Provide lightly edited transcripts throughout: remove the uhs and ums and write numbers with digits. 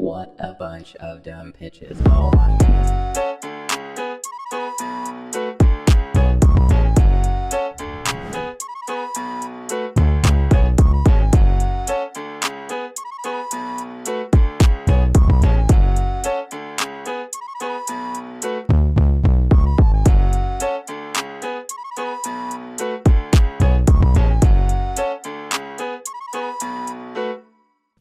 What a bunch of dumb pitches. Oh my goodness.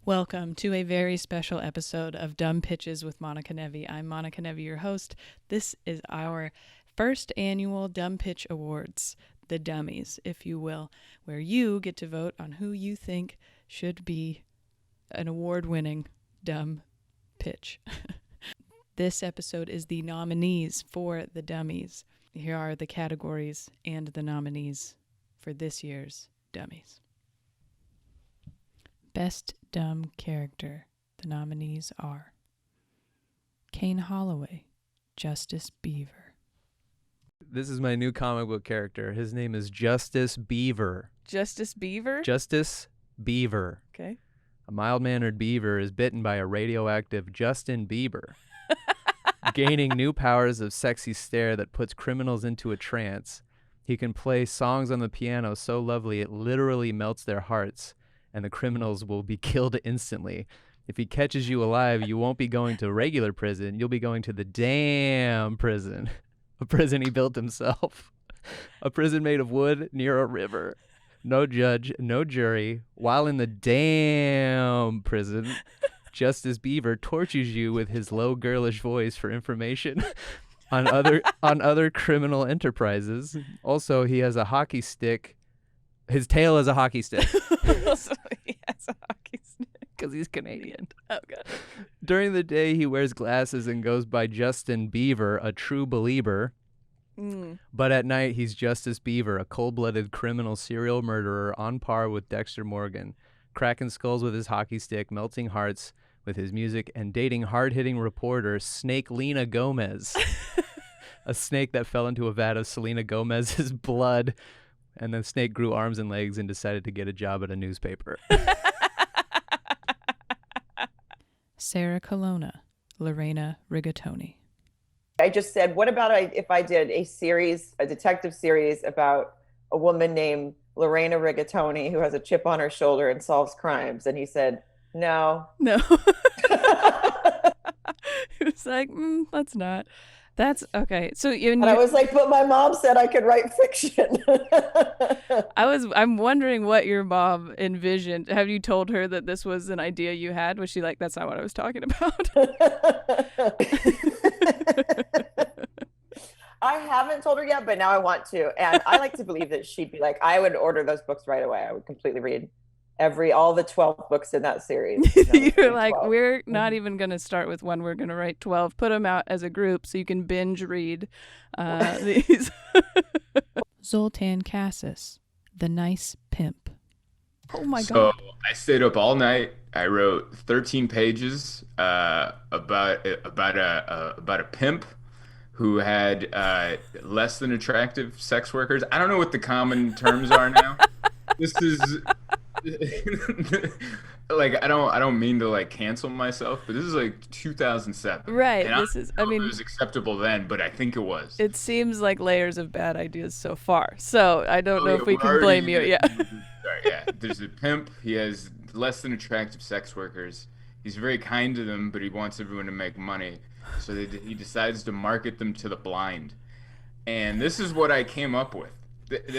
Welcome to a very special episode of Dumb Pitches with Monica Nevi. I'm Monica Nevi, your host. This is our first annual Dumb Pitch Awards, the Dummies, if you will, where you get to vote on who you think should be an award-winning dumb pitch. This episode is the nominees for the Dummies. Here are the categories and the nominees for this year's Dummies. Best Dumb Character. The nominees are Kane Holloway, Justice Beaver. This is my new comic book character. His name is Justice Beaver. Justice Beaver? Justice Beaver. Okay. A mild-mannered beaver is bitten by a radioactive Justin Bieber, gaining new powers of sexy stare that puts criminals into a trance. He can play songs on the piano so lovely it literally melts their hearts, and the criminals will be killed instantly. If he catches you alive, you won't be going to regular prison. You'll be going to the damn prison. A prison he built himself. A prison made of wood near a river. No judge, no jury. While in the damn prison, Justice Beaver tortures you with his low girlish voice for information on other criminal enterprises. Also, he has a hockey stick. His tail is a hockey stick. Also, he has a hockey stick. Because he's Canadian. Oh, God. During the day, he wears glasses and goes by Justin Beaver, a true believer. But at night, he's Justice Beaver, a cold-blooded criminal serial murderer on par with Dexter Morgan, cracking skulls with his hockey stick, melting hearts with his music, and dating hard-hitting reporter Snake Lena Gomez, a snake that fell into a vat of Selena Gomez's blood. And then Snake grew arms and legs and decided to get a job at a newspaper. Sarah Colonna, Lorena Rigatoni. I just said, what about if I did a detective series about a woman named Lorena Rigatoni who has a chip on her shoulder and solves crimes? And he said, no. He was like, let's not. That's okay. So and I was like, but my mom said I could write fiction. I'm wondering what your mom envisioned. Have you told her that this was an idea you had? Was she like, that's not what I was talking about? I haven't told her yet, but now I want to. And I like to believe that she'd be like, I would order those books right away. I would completely read all the 12 books in that series. You're like, 12. We're not even going to start with one. We're going to write 12, put them out as a group so you can binge read these. Zoltan Kaszas, the nice pimp. Oh my God. So I stayed up all night. I wrote 13 pages about a pimp who had less than attractive sex workers. I don't know what the common terms are now. This is like I don't mean to like cancel myself, but this is like 2007. Right. And it was acceptable then, but I think it was. It seems like layers of bad ideas so far. So I don't know if we can blame you. Yeah. Sorry, yeah. There's a pimp. He has less than attractive sex workers. He's very kind to them, but he wants everyone to make money. So he decides to market them to the blind. And this is what I came up with.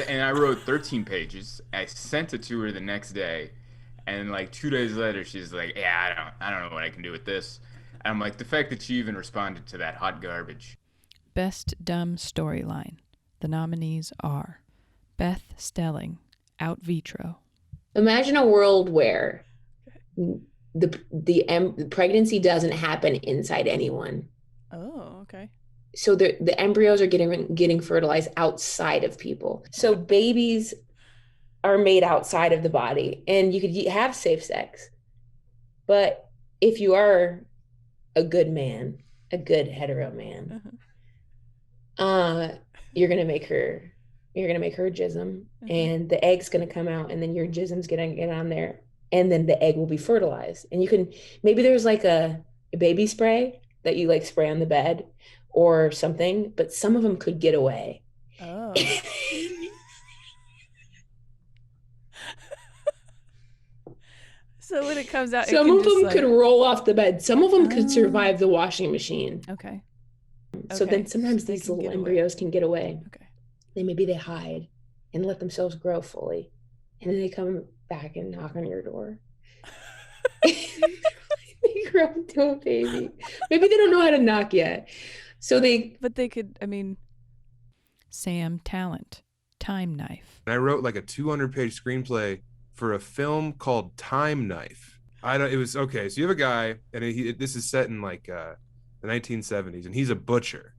And I wrote 13 pages. I sent it to her the next day, and like 2 days later, she's like, "Yeah, I don't know what I can do with this." And I'm like, the fact that she even responded to that hot garbage. Best Dumb Storyline. The nominees are Beth Stelling, Out Vitro. Imagine a world where the pregnancy doesn't happen inside anyone. Oh, okay. So the embryos are getting fertilized outside of people. So babies are made outside of the body, and you could have safe sex. But if you are a good man, a good hetero man, you're gonna make her jism, and the egg's gonna come out, and then your jism's gonna get on there, and then the egg will be fertilized. And you can, maybe there's like a baby spray that you like spray on the bed or something, but some of them could get away. Oh. So when it comes out, some of them could roll off the bed. Some of them could survive the washing machine. Okay. So then sometimes these little embryos can get away. Okay. Maybe they hide and let themselves grow fully. And then they come back and knock on your door. They grow into a baby. Maybe they don't know how to knock yet. But they could, Sam Tallent, Time Knife. And I wrote like a 200-page screenplay for a film called Time Knife. It was okay. So you have a guy, and this is set in like the 1970s, and he's a butcher.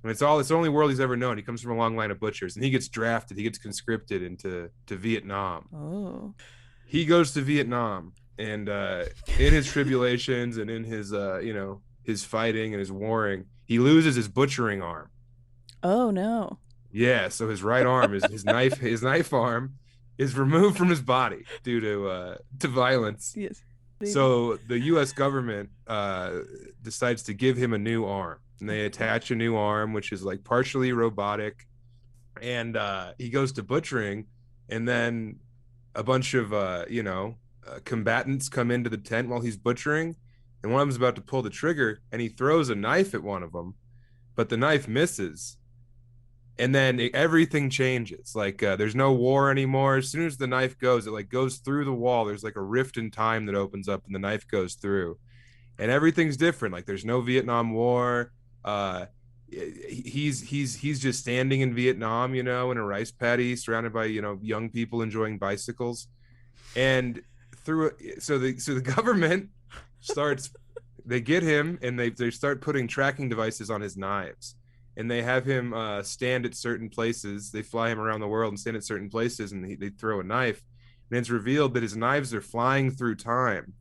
And it's the only world he's ever known. He comes from a long line of butchers, and he gets drafted. He gets conscripted into Vietnam. Oh. He goes to Vietnam, and in his tribulations and in his his fighting and his warring, he loses his butchering arm. Oh no. Yeah, so his right arm is his knife arm is removed from his body due to violence. Yes. So the U.S. government decides to give him a new arm, and they attach a new arm, which is like partially robotic, and he goes to butchering, and then a bunch of combatants come into the tent while he's butchering, and one of them's about to pull the trigger, and he throws a knife at one of them, but the knife misses. And then everything changes. Like there's no war anymore. As soon as the knife goes, it like goes through the wall. There's like a rift in time that opens up, and the knife goes through, and everything's different. Like there's no Vietnam War. He's just standing in Vietnam, in a rice paddy, surrounded by young people enjoying bicycles, and so the government starts. They get him, and they start putting tracking devices on his knives. And they have him stand at certain places. They fly him around the world and stand at certain places, and they throw a knife. And it's revealed that his knives are flying through time.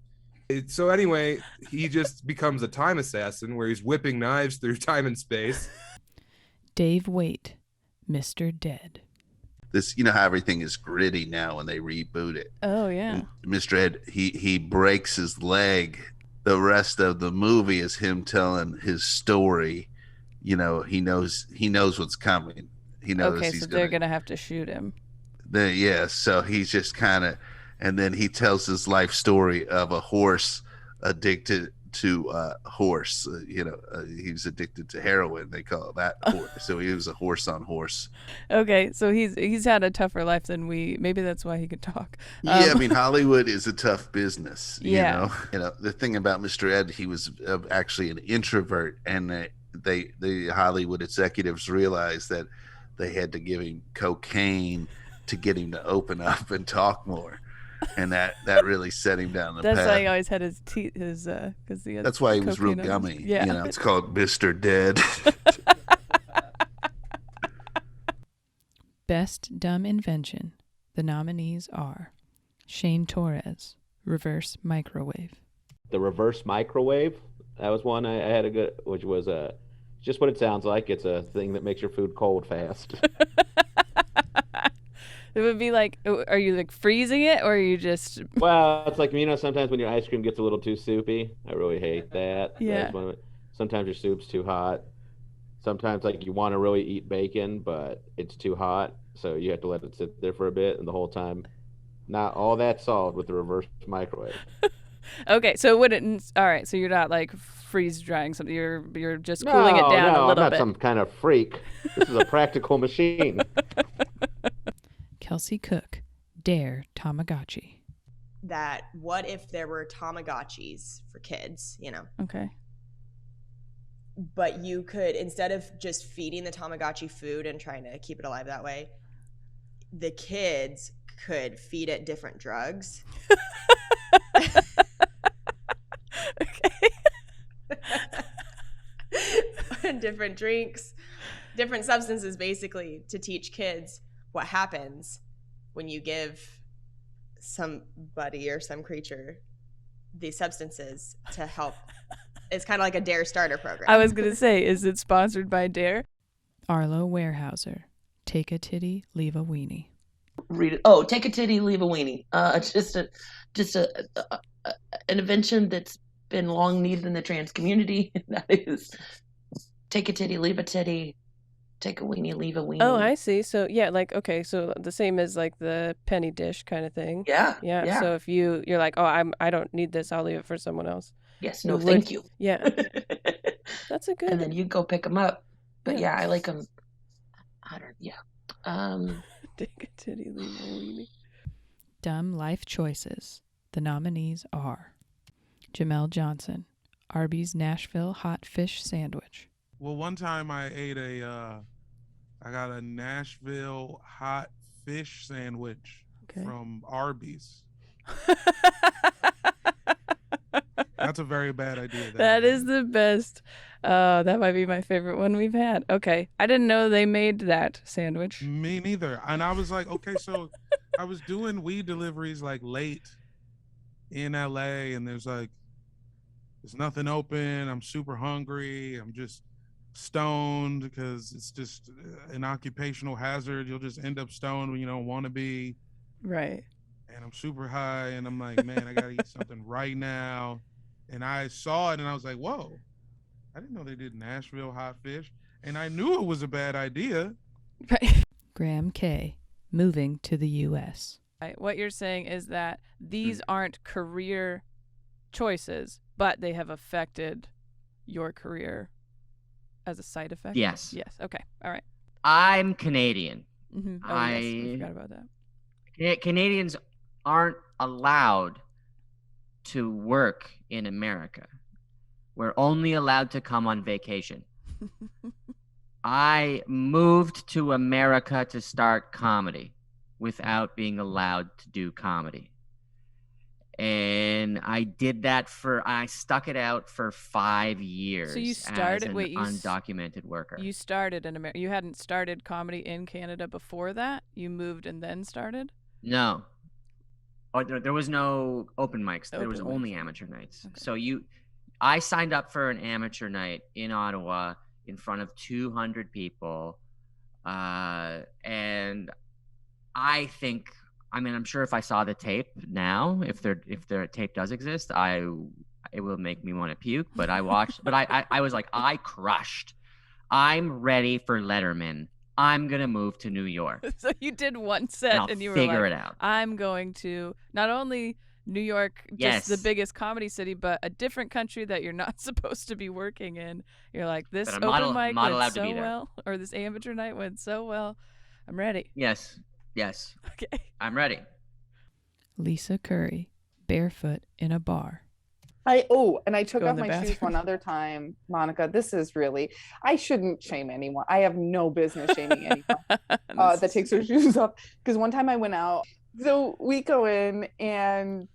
So anyway, he just becomes a time assassin where he's whipping knives through time and space. Dave Waite, Mr. Dead. This, how everything is gritty now when they reboot it. Oh, yeah. And Mr. Ed, he breaks his leg. The rest of the movie is him telling his story. He knows what's coming. He knows they're gonna have to shoot him. So he's just kind of, and then he tells his life story of a horse addicted to horse. He's addicted to heroin. They call that horse. So he was a horse on horse. Okay, so he's had a tougher life than we. Maybe that's why he could talk. Yeah, Hollywood is a tough business. You know, the thing about Mr. Ed, he was actually an introvert, and the Hollywood executives realized that they had to give him cocaine to get him to open up and talk more, and that really set him down the path. That's why he always had his teeth, because he had. That's why he was real gummy. Yeah, it's called Mr. Dead. Best Dumb Invention. The nominees are Shane Torres, Reverse Microwave. The reverse microwave. That was one I had a good, which was just what it sounds like. It's a thing that makes your food cold fast. It would be like, are you like freezing it, or are you just? Well, it's like, sometimes when your ice cream gets a little too soupy, I really hate that. Yeah. Sometimes your soup's too hot. Sometimes like you want to really eat bacon, but it's too hot, so you have to let it sit there for a bit, and the whole time, not all that solved with the reverse microwave. Okay, so all right, so you're not like freeze drying something. You're just cooling it down a little bit. I'm not some kind of freak. This is a practical machine. Kelsey Cook, Dare Tamagotchi. That what if there were Tamagotchis for kids, Okay. But you could, instead of just feeding the Tamagotchi food and trying to keep it alive that way, the kids could feed it different drugs. Okay. And different drinks, different substances, basically, to teach kids what happens when you give somebody or some creature these substances to help. It's kind of like a Dare starter program. I was going to say, is it sponsored by Dare? Arlo Warehouser, Take a Titty, Leave a Weenie. Read it. Oh, take a titty, leave a weenie. Just an invention that's been long needed in the trans community. That is, take a titty, leave a titty. Take a weenie, leave a weenie. Oh, I see. So yeah, like okay, so the same as like the penny dish kind of thing. Yeah. Yeah. So if you're like, oh, I don't need this, I'll leave it for someone else. Yes. No, thank you. Yeah. That's a good. And then you go pick them up. But yeah, I like them. I don't. Yeah. Take a titty, leave a weenie. Dumb life choices. The nominees are Jamel Johnson, Arby's Nashville hot fish sandwich. Well, one time I ate I got a Nashville hot fish sandwich from Arby's. That's a very bad idea. That is the best. That might be my favorite one we've had. Okay. I didn't know they made that sandwich. Me neither. And I was like, okay, so I was doing weed deliveries like late in LA, and there's nothing open. I'm super hungry. I'm just stoned because it's just an occupational hazard. You'll just end up stoned when you don't want to be. Right. And I'm super high, and I'm like, man, I gotta eat something right now. And I saw it, and I was like, whoa, I didn't know they did Nashville hot fish. And I knew it was a bad idea. Right. Graham K. moving to the U.S. Right. What you're saying is that these aren't career choices, but they have affected your career as a side effect? Yes. Yes. Okay. All right. I'm Canadian. Mm-hmm. Oh, yes. I forgot about that. Canadians aren't allowed to work in America. We're only allowed to come on vacation. I moved to America to start comedy without being allowed to do comedy. And I did that I stuck it out for 5 years. So you started, as an undocumented worker. You started in America. You hadn't started comedy in Canada before that? You moved and then started? No. Oh, there was no open mics. There was only amateur nights. Okay. So I signed up for an amateur night in Ottawa in front of 200 people. And I think, I'm sure if I saw the tape now, if their tape does exist, it will make me want to puke. But I watched, but I was like, I crushed. I'm ready for Letterman. I'm gonna move to New York. So you did one set and you were figure like, it out. I'm going to not only New York, just the biggest comedy city, but a different country that you're not supposed to be working in. You're like, this open mic went so well, or this amateur night went so well. I'm ready. Yes. Okay. I'm ready. Lisa Curry, barefoot in a bar. I took off my shoes one other time, Monica. This is really, I shouldn't shame anyone. I have no business shaming anyone that takes their shoes off. Because one time I went out, so we go in and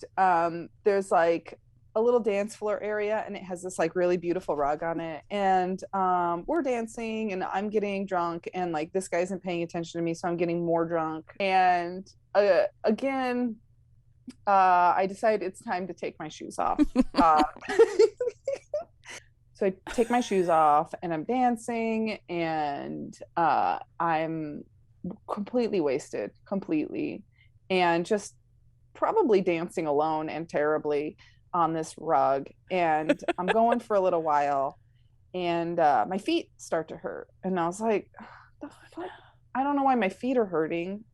there's like a little dance floor area, and it has this like really beautiful rug on it. And we're dancing, and I'm getting drunk, and like this guy isn't paying attention to me, so I'm getting more drunk. And again, I decide it's time to take my shoes off. So I take my shoes off and I'm dancing, and I'm completely wasted, and just probably dancing alone and terribly on this rug. And I'm going for a little while, and my feet start to hurt. And I was like, the fuck? I don't know why my feet are hurting.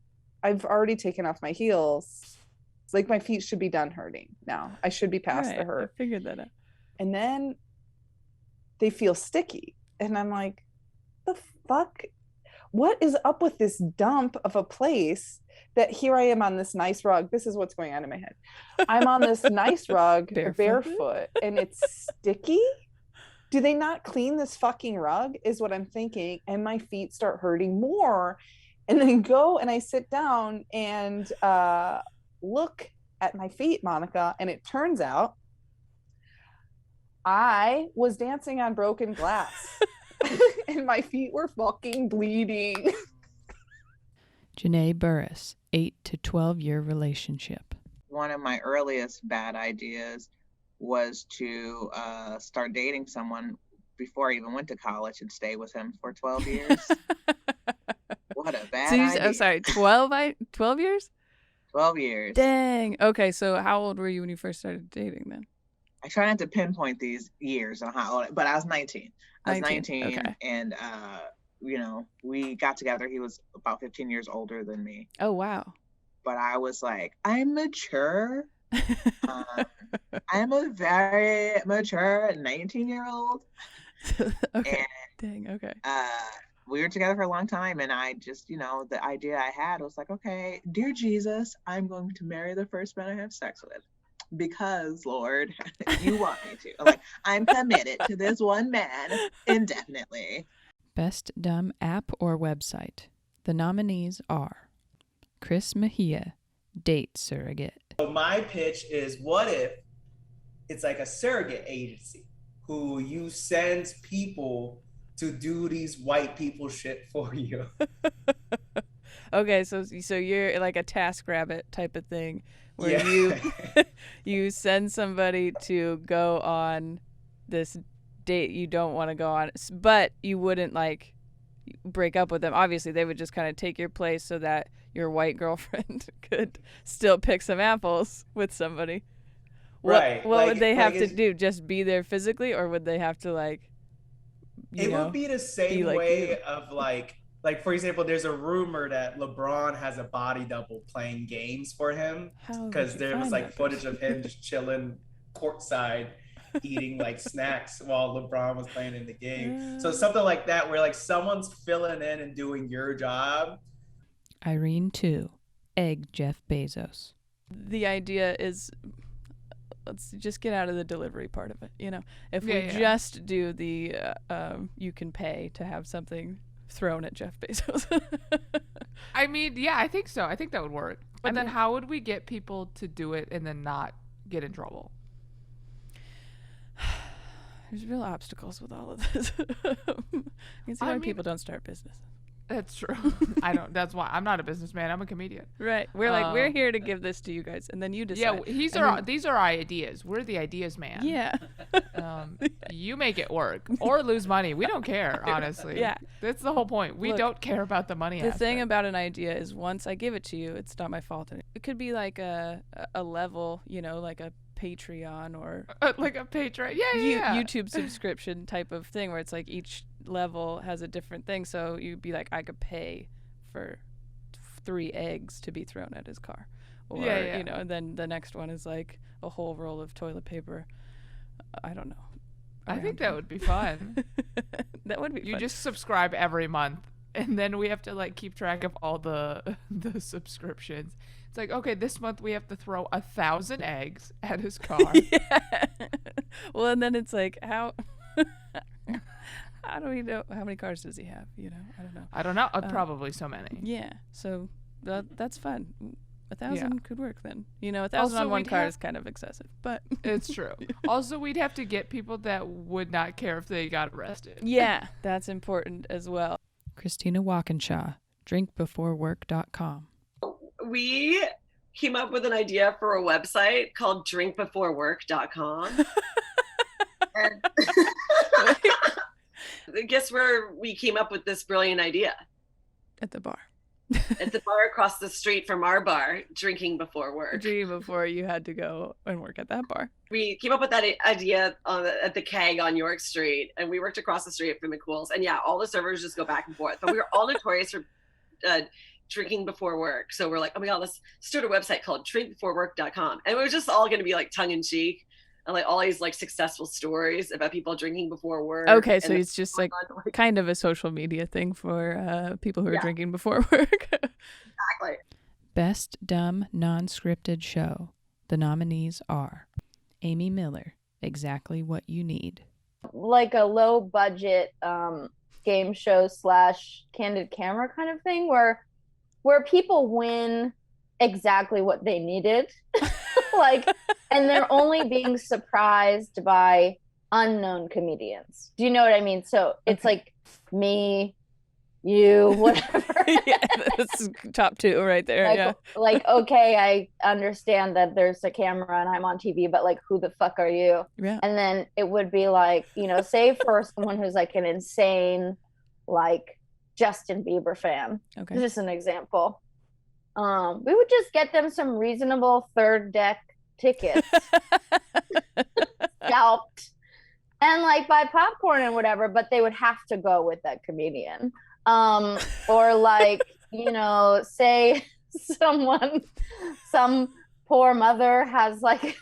I've already taken off my heels. Like my feet should be done hurting now. I should be past the hurt. I figured that out. And then they feel sticky. And I'm like, the fuck? What is up with this dump of a place that here I am on this nice rug? This is what's going on in my head. I'm on this nice rug, barefoot, and it's sticky. Do they not clean this fucking rug is what I'm thinking. And my feet start hurting more. And then go and I sit down and look at my feet, Monica, and it turns out I was dancing on broken glass and my feet were fucking bleeding. Janae Burris, 8 to 12-year relationship. One of my earliest bad ideas was to start dating someone before I even went to college and stay with him for 12 years. What a bad idea. I'm sorry, 12 years? 12 years. Dang. Okay, so how old were you when you first started dating then? I try not to pinpoint these years on how old, but I was 19. I was 19 okay. And you know, we got together. He was about 15 years older than me. Oh wow. But I was like, I'm mature. I'm a very mature 19-year-old. Okay. Dang, okay. We were together for a long time, and I just, you know, the idea I had was like, okay, dear Jesus, I'm going to marry the first man I have sex with because, Lord, you want me to. I'm like, I'm committed to this one man indefinitely. Best dumb app or website. The nominees are Chris Mejia, Date Surrogate. So my pitch is, what if it's like a surrogate agency who you send people to do these white people shit for you? Okay, so you're like a TaskRabbit type of thing where you send somebody to go on this date you don't want to go on, but you wouldn't like break up with them. Obviously, they would just kind of take your place so that your white girlfriend could still pick some apples with somebody. Right. What would they have to do? Just be there physically, or would they have to like? It would be the same way of like for example, there's a rumor that LeBron has a body double playing games for him because there was like footage of him just chilling courtside eating like snacks while LeBron was playing in the game. So something like that where like someone's filling in and doing your job. Irene 2, Egg Jeff Bezos. The idea is, let's just get out of the delivery part of it. You know, if we just do the you can pay to have something thrown at Jeff Bezos. I mean, yeah, I think so. I think that would work. But then how would we get people to do it and then not get in trouble? There's real obstacles with all of this. You can see why people don't start business. That's true. That's why I'm not a businessman. I'm a comedian. Right. We're like, we're here to give this to you guys, and then you decide. Yeah, these are our ideas. We're the ideas man. Yeah. You make it work or lose money. We don't care, honestly. Yeah. That's the whole point. We don't care about the money. The thing about an idea is once I give it to you, it's not my fault. It could be like a level, you know, like a Patreon or like a Patreon. Yeah. YouTube subscription type of thing where it's like each level has a different thing. So you'd be like, I could pay for 3 eggs to be thrown at his car, or you know, and then the next one is like a whole roll of toilet paper. I don't know. I think that would be fun. That would be fun. You just subscribe every month, and then we have to like keep track of all the subscriptions. It's like, okay, this month we have to throw 1,000 eggs at his car. Well, and then it's like, how do we know how many cars does he have? You know, I don't know. Probably so many. Yeah. So that's fun. 1,000 could work then. You know, 1,000 on one car is kind of excessive, but it's true. Also, we'd have to get people that would not care if they got arrested. Yeah, that's important as well. Christina Walkinshaw, drinkbeforework.com. We came up with an idea for a website called drinkbeforework.com. And guess where we came up with this brilliant idea? At the bar. At the bar across the street from our bar, drinking before work. Drinking before you had to go and work at that bar. We came up with that idea at the Keg on York Street, and we worked across the street from McCool's. And yeah, all the servers just go back and forth. But we were all notorious for drinking before work. So we're like, oh my God, let's start a website called drinkbeforework.com. And it was just all going to be like tongue in cheek. And like all these like successful stories about people drinking before work. Okay, so it's just like kind of a social media thing for people who are drinking before work. Exactly. Best dumb non-scripted show. The nominees are Amy Miller, Exactly What You Need. Like a low budget game show / candid camera kind of thing where people win exactly what they needed. Like, and they're only being surprised by unknown comedians. Do you know what I mean? So it's like me, you, whatever. Yeah, that's top 2 right there. Like, yeah. Like, okay, I understand that there's a camera and I'm on TV, but like, who the fuck are you? Yeah. And then it would be like, you know, say for someone who's like an insane, like Justin Bieber fan. Okay. This is an example. We would just get them some reasonable third deck tickets. scalped and like buy popcorn and whatever, but they would have to go with that comedian. Or like, say some poor mother has like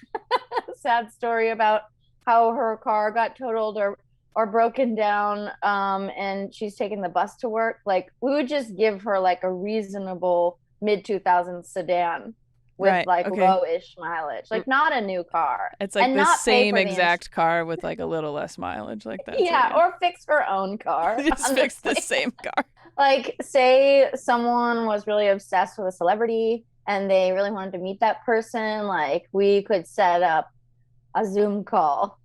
a sad story about how her car got totaled or broken down, and she's taking the bus to work. Like, we would just give her like a reasonable mid-2000s sedan with low-ish mileage, like not a new car. It's like the same exact car with like a little less mileage, like that. Yeah, or fix her own car. Just fix the same car. Like, say someone was really obsessed with a celebrity and they really wanted to meet that person, like we could set up a Zoom call.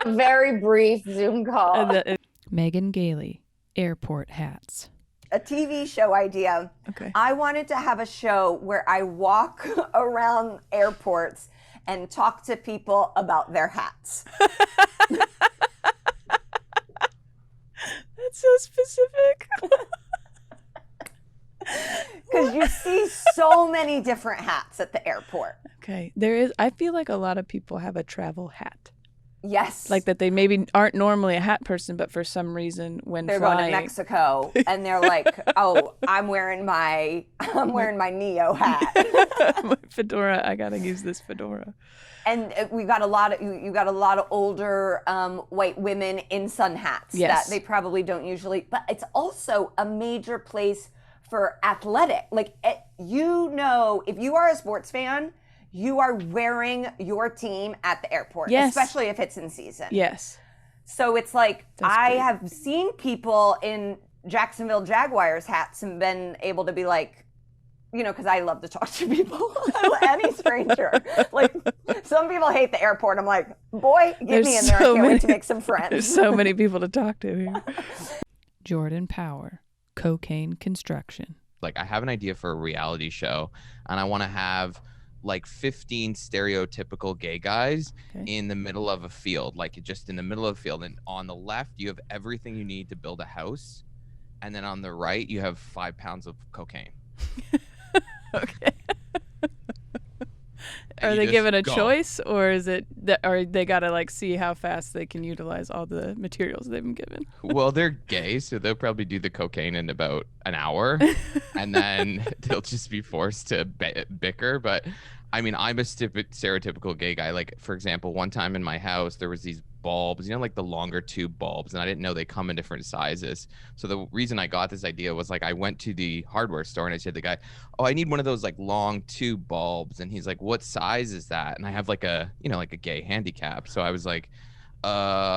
A very brief Zoom call. Megan Gailey, airport hats. A TV show idea. Okay. I wanted to have a show where I walk around airports and talk to people about their hats. That's so specific. Because you see so many different hats at the airport. Okay. I feel like a lot of people have a travel hat. Yes. Like that they maybe aren't normally a hat person, but for some reason when they're flying, going to Mexico and they're like, "Oh, I'm wearing my Neo hat." My fedora. I gotta use this fedora. And you got a lot of older white women in sun hats that they probably don't usually. But it's also a major place for athletic. Like, if you are a sports fan, you are wearing your team at the airport, especially if it's in season. Yes. So it's like, I have seen people in Jacksonville Jaguars hats and been able to be like, because I love to talk to people, any stranger. Like, some people hate the airport. I'm like, boy, get me in there. I can't wait to make some friends. There's so many people to talk to here. Jordan Power, cocaine construction. Like, I have an idea for a reality show, and I want to have like 15 stereotypical gay guys in the middle of a field, like just in the middle of a field. And on the left, you have everything you need to build a house. And then on the right, you have 5 pounds of cocaine. Okay. Are they given a choice, or is it that, or they gotta like see how fast they can utilize all the materials they've been given? Well, they're gay, so they'll probably do the cocaine in about an hour, and then they'll just be forced to bicker. But I mean, I'm a stereotypical gay guy. Like, for example, one time in my house, there was these bulbs, like the longer tube bulbs, and I didn't know they come in different sizes. So the reason I got this idea was like, I went to the hardware store and I said to the guy, "Oh, I need one of those like long tube bulbs." And he's like, "What size is that?" And I have like a, like a gay handicap. So I was like,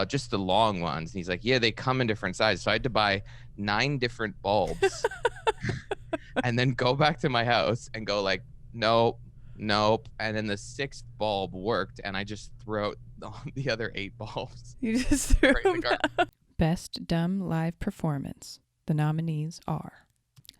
just the long ones. And he's like, "Yeah, they come in different sizes." So I had to buy 9 different bulbs and then go back to my house and go like, nope. And then the 6th bulb worked, and I just threw out the other 8 bulbs. You just threw them out. Best Dumb Live Performance. The nominees are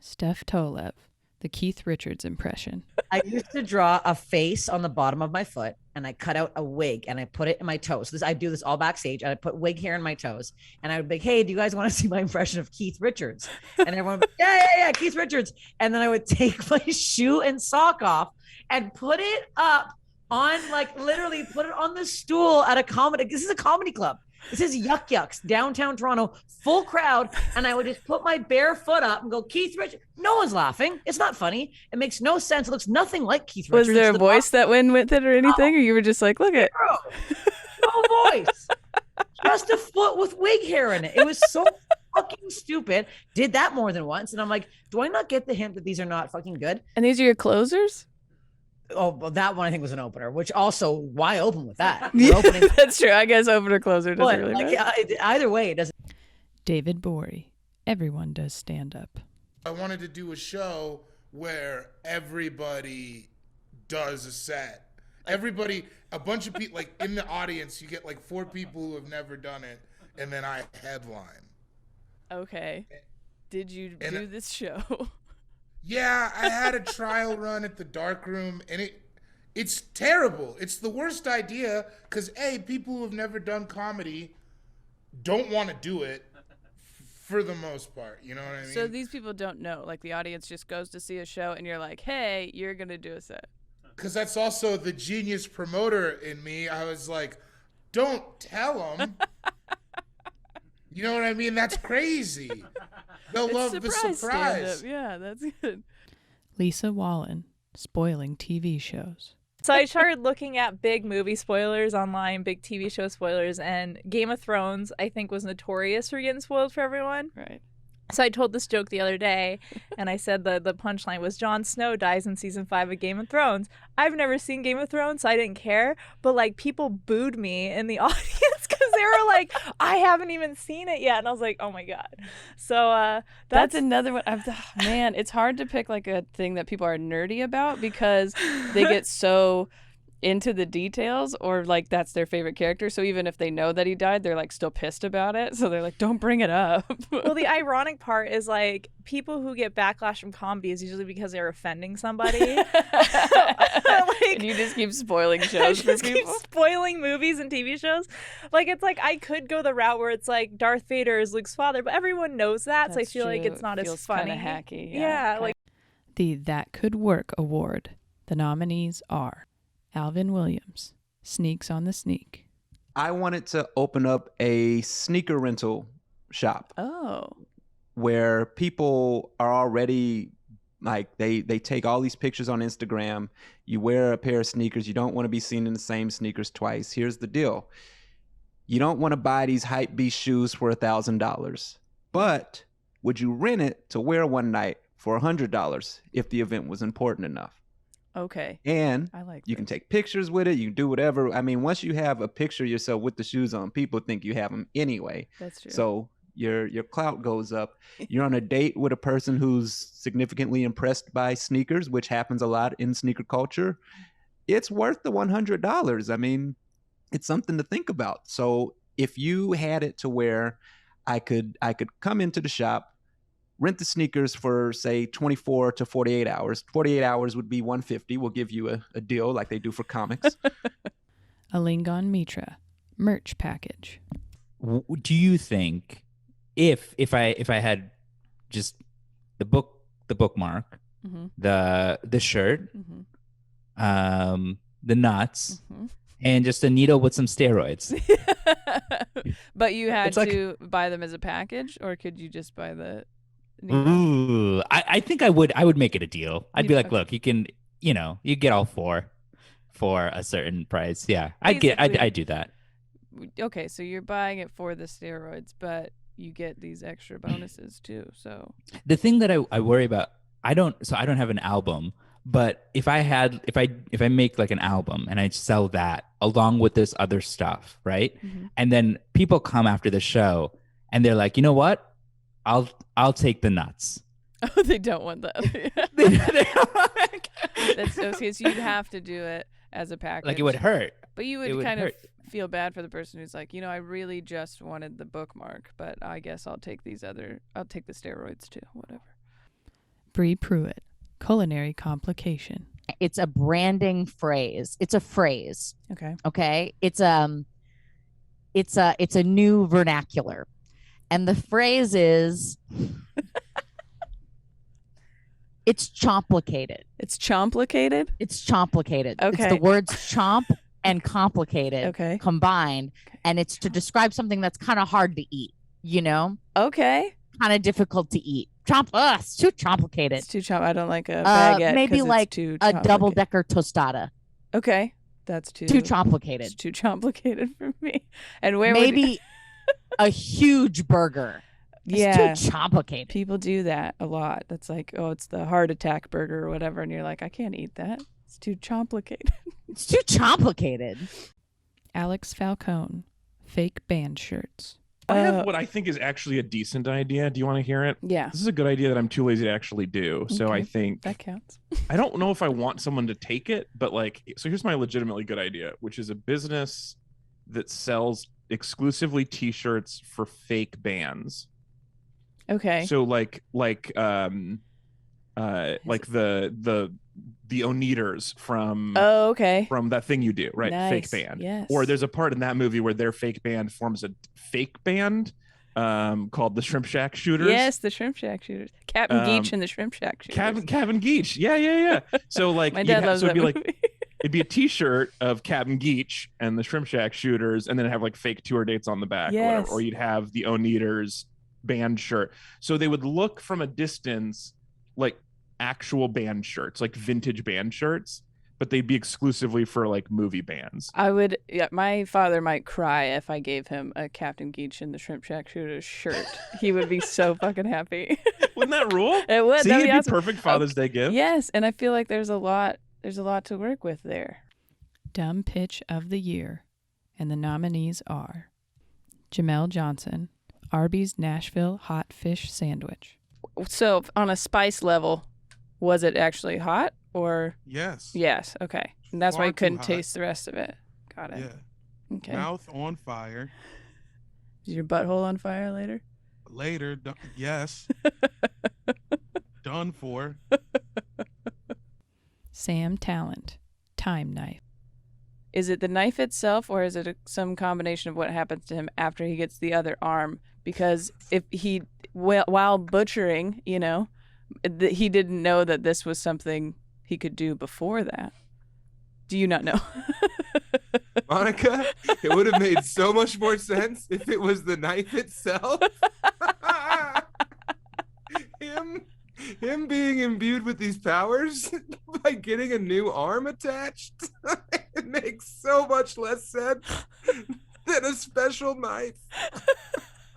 Steph Tolev, the Keith Richards impression. I used to draw a face on the bottom of my foot, and I cut out a wig and I put it in my toes. I do this all backstage, and I put wig hair in my toes, and I would be like, "Hey, do you guys want to see my impression of Keith Richards?" And everyone would be, yeah, Keith Richards. And then I would take my shoe and sock off and put it up on, like, literally put it on the stool at a comedy. This is a comedy club. This is Yuck Yucks, downtown Toronto, full crowd. And I would just put my bare foot up and go, "Keith Richards." No one's laughing. It's not funny. It makes no sense. It looks nothing like Keith Richards. Was there a voice that went with it or anything? Or you were just like, look at no voice. Just a foot with wig hair in it. It was so fucking stupid. Did that more than once. And I'm like, do I not get the hint that these are not fucking good? And these are your closers? Oh, well, that one I think was an opener, which also, why open with that? Yeah, that's true. I guess opener closer doesn't really matter. Either way, it doesn't. David Bory. Everyone does stand up. I wanted to do a show where everybody does a set. Everybody, a bunch of people, like in the audience, you get like 4 people who have never done it, and then I headline. Okay. Did you do this show? Yeah, I had a trial run at the dark room, and it's terrible. It's the worst idea because people who have never done comedy don't want to do it for the most part. You know what I mean? So these people don't know. Like, the audience just goes to see a show, and you're like, "Hey, you're gonna do a set." because that's also the genius promoter in me. I was like, don't tell them. You know what I mean? That's crazy. They'll love the surprise. Yeah, that's good. Lisa Wallen, spoiling TV shows. So I started looking at big movie spoilers online, big TV show spoilers, and Game of Thrones, I think, was notorious for getting spoiled for everyone. Right. So I told this joke the other day, and I said the punchline was Jon Snow dies in season 5 of Game of Thrones. I've never seen Game of Thrones, so I didn't care. But, like, people booed me in the audience because they were like, I haven't even seen it yet. And I was like, oh, my God. So that's another one. Man, it's hard to pick, like, a thing that people are nerdy about because they get so into the details, or like that's their favorite character, so even if they know that he died, they're like still pissed about it, so they're like, don't bring it up. Well, the ironic part is like people who get backlash from comedy is usually because they're offending somebody. Like, and you just keep spoiling shows for people. Keep spoiling movies and TV shows. Like, it's like I could go the route where it's like Darth Vader is Luke's father, but everyone knows that. So I feel like it's not as funny. Kind of hacky. Yeah, like the That Could Work award. The nominees are Alvin Williams, Sneaks on the Sneak. I wanted to open up a sneaker rental shop. Oh. Where people are already like, they take all these pictures on Instagram. You wear a pair of sneakers. You don't want to be seen in the same sneakers twice. Here's the deal. You don't want to buy these hype beast shoes for $1,000, but would you rent it to wear one night for $100 if the event was important enough? Okay. And I like you can take pictures with it. You can do whatever. I mean, once you have a picture of yourself with the shoes on, people think you have them anyway. That's true. So your clout goes up. You're on a date with a person who's significantly impressed by sneakers, which happens a lot in sneaker culture. It's worth the $100. I mean, it's something to think about. So if you had it to where I could come into the shop, rent the sneakers for, say, 24 to 48 hours. 48 hours would be $150. We'll give you a deal like they do for comics. Alingon Mitra, merch package. Do you think if I had just the bookmark, mm-hmm. the shirt, mm-hmm. The nuts, mm-hmm. and just a needle with some steroids? But you had to buy them as a package, or could you just buy the... Ooh, I think I would make it a deal. I'd be like, look, you can, you get all four for a certain price. Yeah, I'd do that. Okay, so you're buying it for the steroids, but you get these extra bonuses too. So the thing that I worry about, I don't have an album, but if I make like an album and I sell that along with this other stuff, right? Mm-hmm. And then people come after the show and they're like, you know what? I'll take the nuts. Oh, they don't want that. That's okay. So you'd have to do it as a package. Like, it would hurt. But you would kind of feel bad for the person who's like, I really just wanted the bookmark, but I guess I'll take the steroids too. Whatever. Bree Pruitt, Culinary Complication. It's a branding phrase. It's a phrase. Okay. Okay. It's a new vernacular. And the phrase is, it's chomplicated. It's chomplicated? It's chomplicated. Okay. It's the words chomp and complicated combined. Okay. And it's to describe something that's kind of hard to eat, Okay. Kind of difficult to eat. It's too chomplicated. It's too I don't like a baguette. Maybe like a double-decker tostada. Okay. That's too complicated. It's too complicated for me. And where maybe a huge burger. It's too complicated. People do that a lot. That's like, oh, it's the heart attack burger or whatever, and you're like, I can't eat that. It's too complicated. It's too complicated. Alex Falcone, fake band shirts. I have what I think is actually a decent idea. Do you want to hear it? Yeah. This is a good idea that I'm too lazy to actually do. So I think that counts. I don't know if I want someone to take it, but so here's my legitimately good idea, which is a business that sells exclusively t-shirts for fake bands. Okay. So like the Oneaters from from that thing you do, right? Nice. Fake band. Yes. Or there's a part in that movie where their fake band forms a fake band called the Shrimp Shack Shooters. Yes, the Shrimp Shack Shooters. Captain Geach and the Shrimp Shack Shooters. Captain Geach. Yeah. So like, my dad loves that movie. It'd be a T-shirt of Captain Geach and the Shrimp Shack Shooters, and then it'd have like fake tour dates on the back, or whatever. Or you'd have the Oneaters band shirt. So they would look from a distance like actual band shirts, like vintage band shirts, but they'd be exclusively for like movie bands. My father might cry if I gave him a Captain Geach and the Shrimp Shack Shooters shirt. He would be so fucking happy. Wouldn't that rule? It would. See, That'd it'd be awesome. Perfect Father's Day gift. Yes, and I feel like there's a lot to work with there. Dumb Pitch of the Year, and the nominees are Jamel Johnson, Arby's Nashville Hot Fish Sandwich. So on a spice level, was it actually hot or? Yes. Yes. Okay. And that's why you Far too couldn't hot. taste the rest of it. Got it. Yeah. Okay. Mouth on fire. Is your butthole on fire later? Later, yes. Done for. Sam Tallent, Time Knife. Is it the knife itself, or is it some combination of what happens to him after he gets the other arm? Because if he, while butchering, he didn't know that this was something he could do before that. Do you not know? Monica, it would have made so much more sense if it was the knife itself. Him being imbued with these powers by getting a new arm attached, it makes so much less sense than a special knife.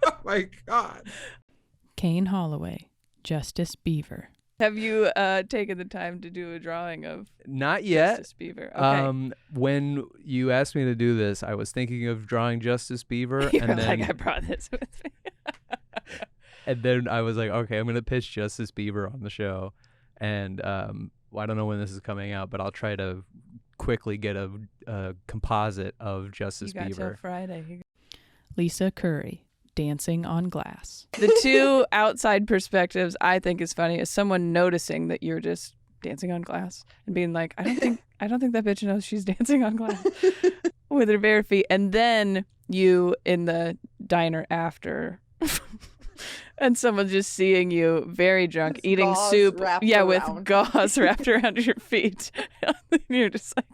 Oh my God. Kane Holloway, Justice Beaver. Have you taken the time to do a drawing of Not yet. Justice Beaver? Okay. When you asked me to do this, I was thinking of drawing Justice Beaver. You're and then, like, I brought this with me. and then I was like, okay, I'm going to pitch Justice Beaver on the show. And I don't know when this is coming out, but I'll try to quickly get a composite of Justice You got Beaver. till Friday. Lisa Curry, Dancing on Glass. The two outside perspectives I think is funny is someone noticing that you're just dancing on glass and being like, I don't think that bitch knows she's dancing on glass with her bare feet, and then you in the diner after. And someone just seeing you very drunk, eating soup, with gauze wrapped around your feet. You're just like,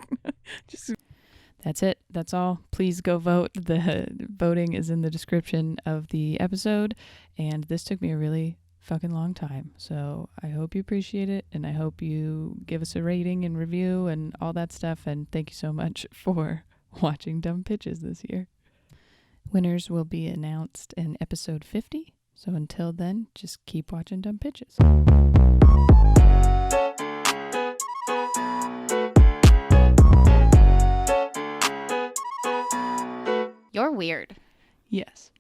That's it. That's all. Please go vote. The voting is in the description of the episode. And this took me a really fucking long time. So I hope you appreciate it. And I hope you give us a rating and review and all that stuff. And thank you so much for watching Dumb Pitches this year. Winners will be announced in episode 50. So until then, just keep watching Dumb Pitches. You're weird. Yes.